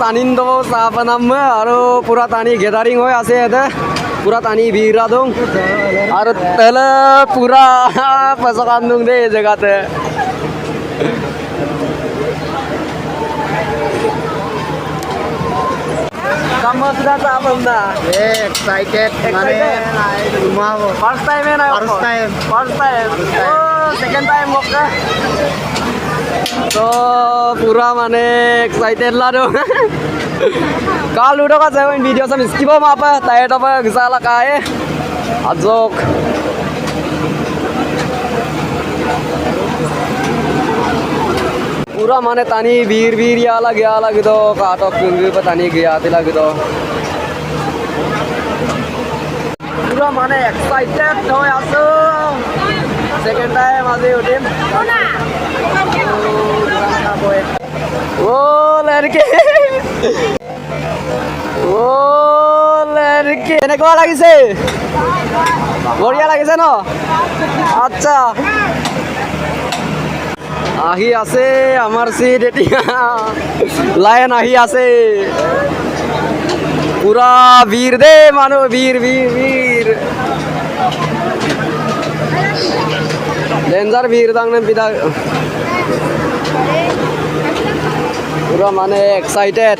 আনিন্দ চাহ বনাম আৰু পুৰা টানি গেদাৰিং হৈ আছে ইয়াতে পুৰা টানি ভিৰা দং আৰু তেলে পুৰা পচকান দং দেই এই জেগাতে kamu sudah tak pernah? Excited. First time na ako? First time. Oh, second time mo ka? So, pura mane excited lah dong. Kalau udah kan saya video sama skip apa? Tanya apa gisala kae? Azok. पूरा माने तानी वीर वीर याला तो काटो कुंगी पे तानी गया तिला तो पूरा माने एक्साइटेड हो आसो सेकंड टाइम आजे उठिम ओ लड़के কেনেকুৱা লাগিছে বঢ়িয়া লাগিছে ন আচ্ছা আহি আছে আমার সিট এতিয়া লাইন আহি আছে পুরা বীর দে মানুহ বীর বীর বীর ডেঞ্জার বীর দাংনে পিতা পুরা মানে এক্সাইটেড